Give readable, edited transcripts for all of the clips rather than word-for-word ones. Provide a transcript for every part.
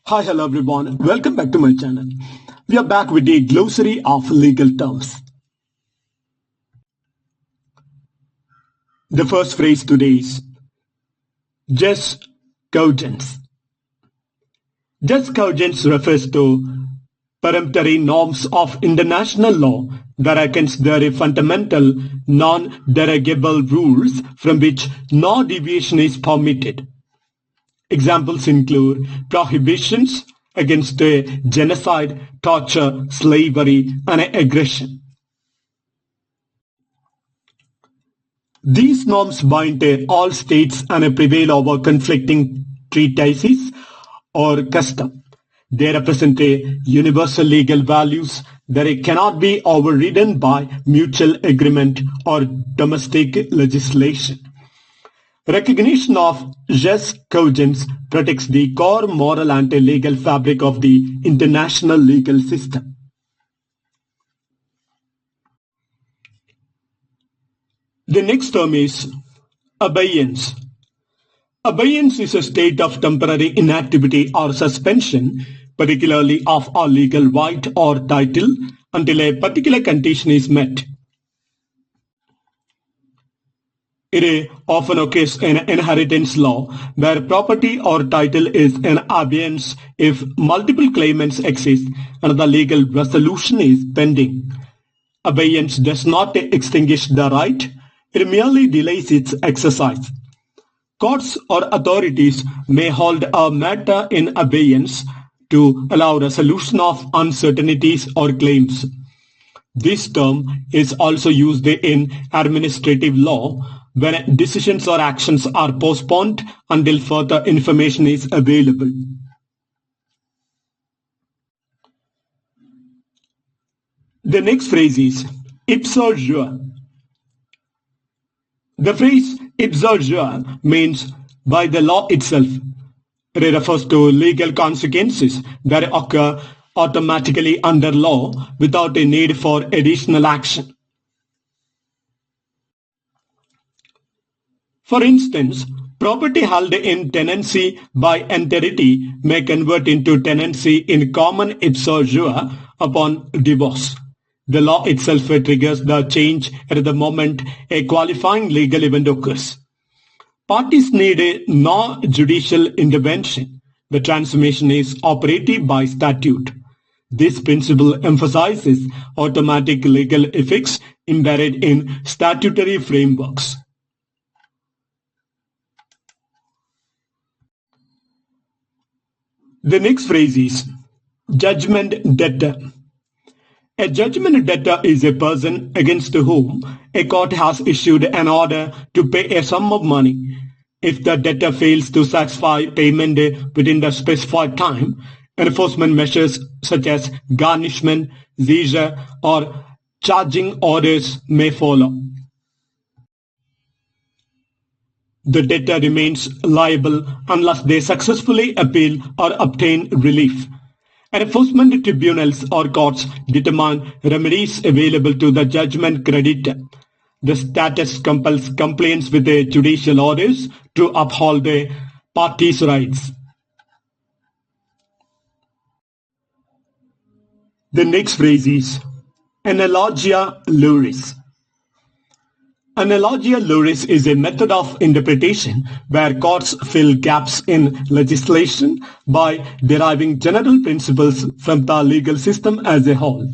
Hi, hello everyone. Welcome back to my channel. We are back with a glossary of legal terms. The first phrase today is jus cogens. Jus cogens refers to peremptory norms of international law that are considered fundamental, non-derogable rules from which no deviation is permitted. Examples include prohibitions against genocide, torture, slavery, and aggression. These norms bind all states and prevail over conflicting treatises or custom. They represent universal legal values that cannot be overridden by mutual agreement or domestic legislation. Recognition of jus cogens protects the core moral and legal fabric of the international legal system. The next term is abeyance. Abeyance is a state of temporary inactivity or suspension, particularly of a legal right or title, until a particular condition is met. It often occurs in inheritance law, where property or title is in abeyance if multiple claimants exist and the legal resolution is pending. Abeyance does not extinguish the right, it merely delays its exercise. Courts or authorities may hold a matter in abeyance to allow resolution of uncertainties or claims. This term is also used in administrative law when decisions or actions are postponed until further information is available. The next phrase is ipso jure. The phrase ipso jure means by the law itself. It refers to legal consequences that occur automatically under law without a need for additional action. For instance, property held in tenancy by entirety may convert into tenancy in common ipso jure upon divorce. The law itself triggers the change at the moment a qualifying legal event occurs. Parties need no judicial intervention. The transformation is operative by statute. This principle emphasizes automatic legal effects embedded in statutory frameworks. The next phrase is judgment debtor. A judgment debtor is a person against whom a court has issued an order to pay a sum of money. If the debtor fails to satisfy payment within the specified time, enforcement measures such as garnishment, seizure, or charging orders may follow. The debtor remains liable unless they successfully appeal or obtain relief. Enforcement tribunals or courts determine remedies available to the judgment creditor. The status compels compliance with the judicial orders to uphold the parties' rights. The next phrase is analogia luris. Analogia luris is a method of interpretation where courts fill gaps in legislation by deriving general principles from the legal system as a whole.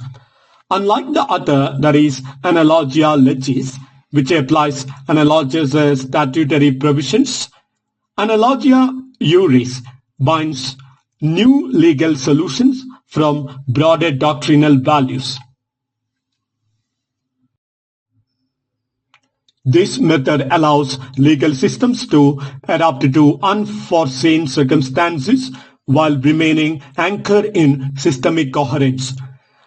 Unlike the other, that is analogia legis, which applies analogous statutory provisions, analogia juris binds new legal solutions from broader doctrinal values. This method allows legal systems to adapt to unforeseen circumstances while remaining anchored in systemic coherence.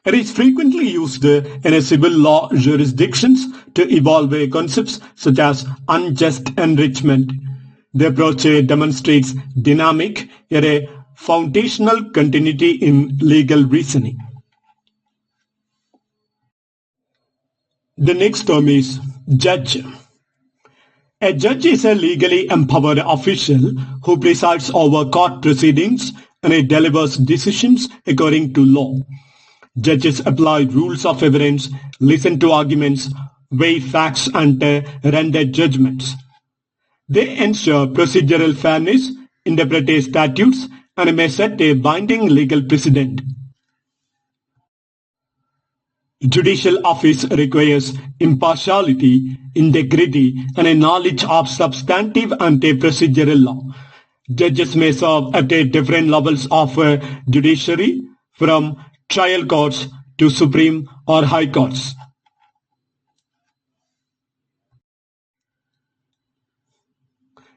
It is frequently used in civil law jurisdictions to evolve concepts such as unjust enrichment. The approach demonstrates dynamic yet a foundational continuity in legal reasoning. The next term is judge. A judge is a legally empowered official who presides over court proceedings and it delivers decisions according to law. Judges apply rules of evidence, listen to arguments, weigh facts and render judgments. They ensure procedural fairness, interpret statutes, and may set a binding legal precedent. Judicial office requires impartiality, integrity, and a knowledge of substantive and procedural law. Judges may serve at different levels of judiciary, from trial courts to Supreme or High Courts.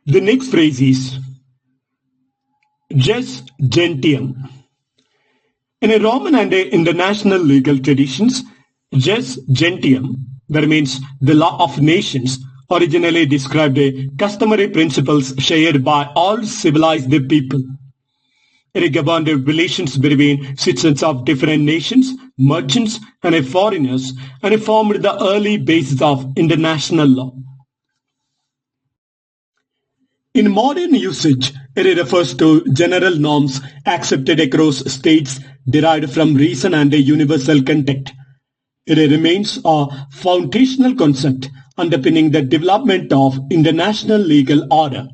The next phrase is jus gentium. In a Roman and international legal traditions, jus gentium, that means the law of nations, originally described customary principles shared by all civilized people. It governed relations between citizens of different nations, merchants, and foreigners, and formed the early basis of international law. In modern usage, it refers to general norms accepted across states derived from reason and universal content. It remains a foundational concept underpinning the development of international legal order.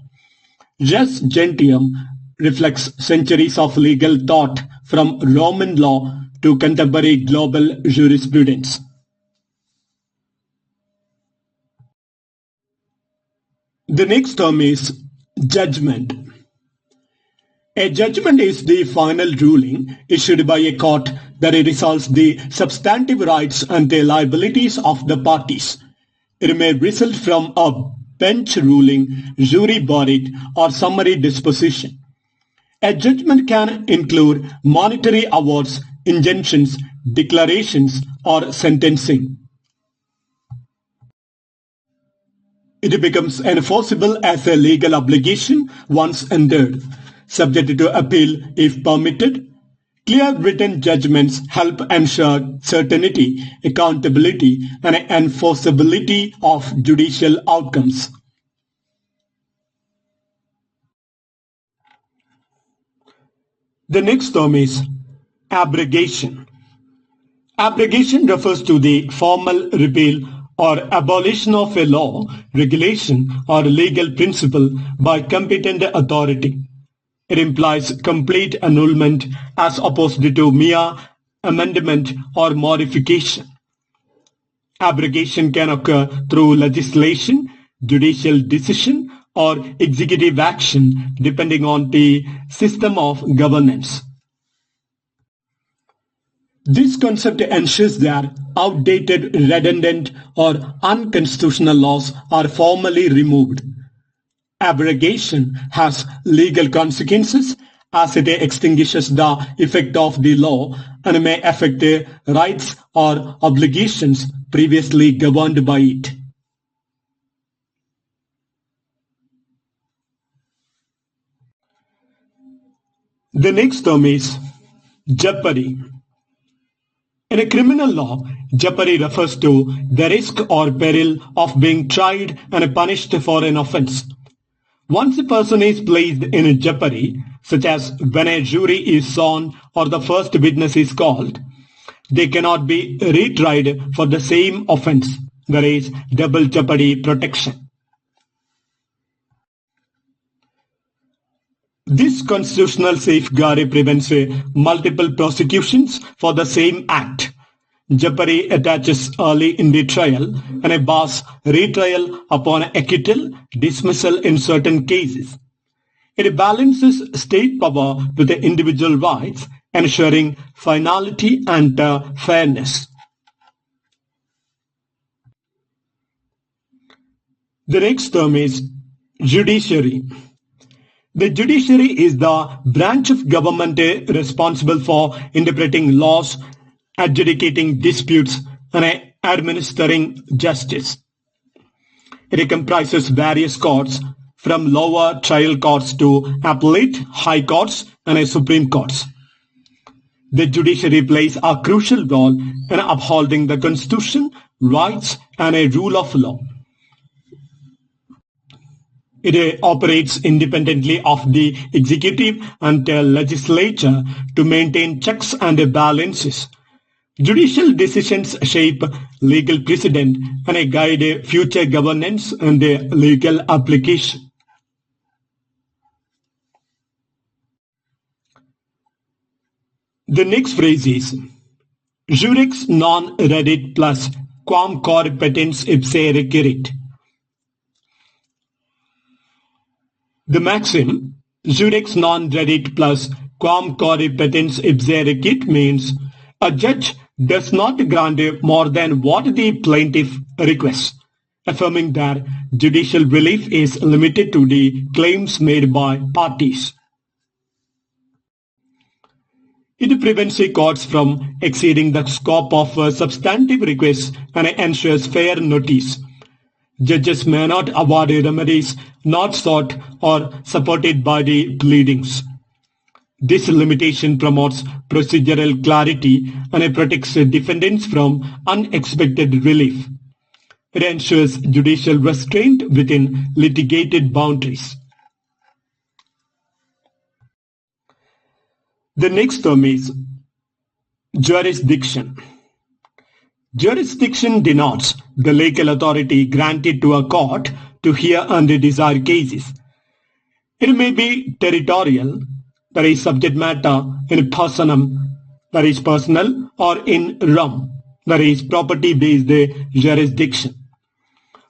Jus gentium reflects centuries of legal thought from Roman law to contemporary global jurisprudence. The next term is judgment. A judgment is the final ruling issued by a court that resolves the substantive rights and the liabilities of the parties. It may result from a bench ruling, jury verdict, or summary disposition. A judgment can include monetary awards, injunctions, declarations, or sentencing. It becomes enforceable as a legal obligation once entered, subject to appeal if permitted. Clear written judgments help ensure certainty, accountability, and enforceability of judicial outcomes. The next term is abrogation. Abrogation refers to the formal repeal or abolition of a law, regulation, or legal principle by competent authority. It implies complete annulment as opposed to mere amendment or modification. Abrogation can occur through legislation, judicial decision, or executive action depending on the system of governance. This concept ensures that outdated, redundant, or unconstitutional laws are formally removed. Abrogation has legal consequences as it extinguishes the effect of the law and may affect the rights or obligations previously governed by it. The next term is jeopardy. In a criminal law, jeopardy refers to the risk or peril of being tried and punished for an offense. Once a person is placed in jeopardy, such as when a jury is sworn or the first witness is called, they cannot be retried for the same offense. There is double jeopardy protection. This constitutional safeguard prevents multiple prosecutions for the same act. Jeopardy attaches early in the trial and bars retrial upon acquittal, dismissal in certain cases. It balances state power with the individual rights, ensuring finality and fairness. The next term is judiciary. The judiciary is the branch of government responsible for interpreting laws, adjudicating disputes, and administering justice. It comprises various courts, from lower trial courts to appellate, high courts, and supreme courts. The judiciary plays a crucial role in upholding the constitution, rights, and a rule of law. It operates independently of the executive and legislature to maintain checks and balances. Judicial decisions shape legal precedent and guide future governance and legal application. The next phrase is Jurex non reddit plus quam cor petens ipse requirit. The maxim Jurex non reddit plus quam cor petens ipse requirit means a judge does not grant more than what the plaintiff requests, affirming that judicial relief is limited to the claims made by parties. It prevents courts from exceeding the scope of substantive requests and ensures fair notice. Judges may not award remedies not sought or supported by the pleadings. This limitation promotes procedural clarity and protects defendants from unexpected relief. It ensures judicial restraint within litigated boundaries. The next term is jurisdiction. Jurisdiction denotes the legal authority granted to a court to hear and decide cases. It may be territorial, that is subject matter, in personam, that is personal, or in rem, that is property-based jurisdiction.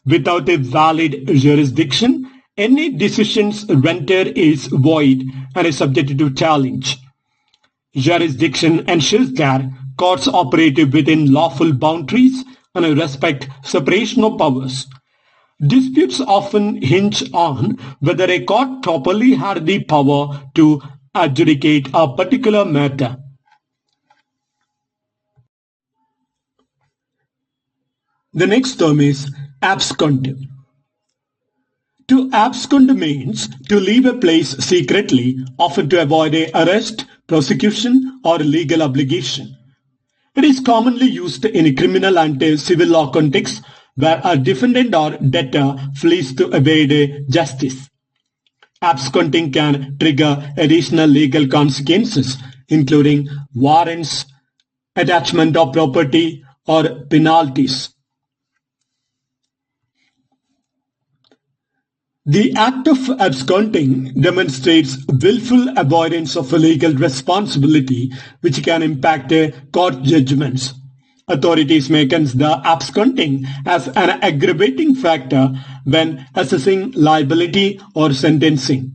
Without a valid jurisdiction, any decisions rendered is void and is subject to challenge. Jurisdiction ensures that courts operate within lawful boundaries and respect separation of powers. Disputes often hinge on whether a court properly had the power to adjudicate a particular matter. The next term is abscond. To abscond means to leave a place secretly, often to avoid arrest, prosecution, or legal obligation. It is commonly used in criminal and civil law contexts where a defendant or debtor flees to evade justice. Absconding can trigger additional legal consequences, including warrants, attachment of property, or penalties. The act of absconding demonstrates willful avoidance of legal responsibility, which can impact court judgments. Authorities may consider absconding as an aggravating factor when assessing liability or sentencing.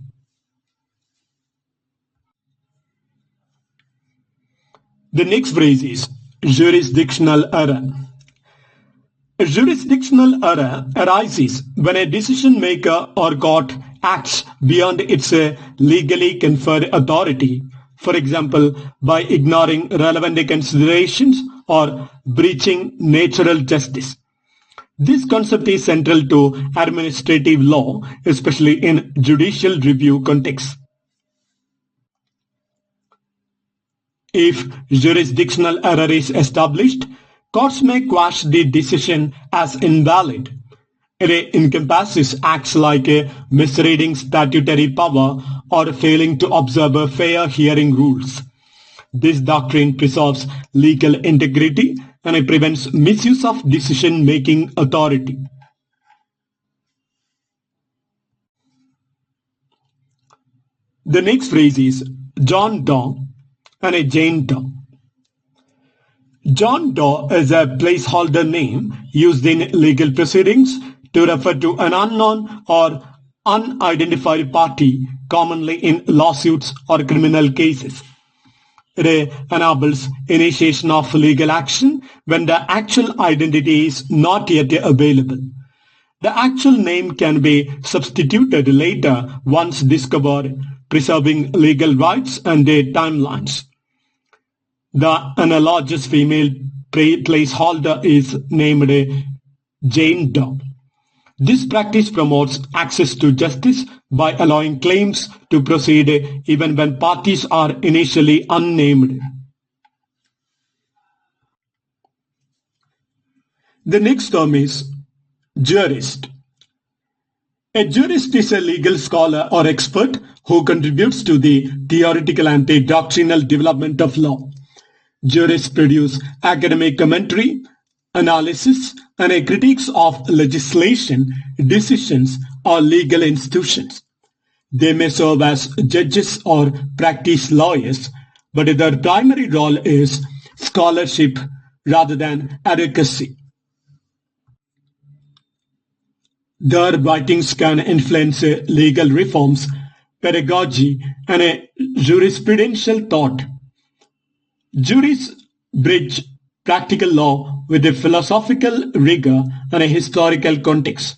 The next phrase is jurisdictional error. A jurisdictional error arises when a decision maker or court acts beyond its legally conferred authority, for example, by ignoring relevant considerations or breaching natural justice. This concept is central to administrative law, especially in judicial review contexts. If jurisdictional error is established, courts may quash the decision as invalid. It encompasses acts like misreading statutory power or failing to observe fair hearing rules. This doctrine preserves legal integrity and it prevents misuse of decision-making authority. The next phrase is John Doe and a Jane Doe. John Doe is a placeholder name used in legal proceedings to refer to an unknown or unidentified party, commonly in lawsuits or criminal cases. It enables initiation of legal action when the actual identity is not yet available. The actual name can be substituted later once discovered, preserving legal rights and their timelines. The analogous female placeholder is named Jane Doe. This practice promotes access to justice by allowing claims to proceed even when parties are initially unnamed. The next term is jurist. A jurist is a legal scholar or expert who contributes to the theoretical and the doctrinal development of law. Jurists produce academic commentary, analysis, and critiques of legislation, decisions, or legal institutions. They may serve as judges or practice lawyers, but their primary role is scholarship rather than advocacy. Their writings can influence legal reforms, pedagogy, and jurisprudential thought. Juries bridge practical law with a philosophical rigor and a historical context.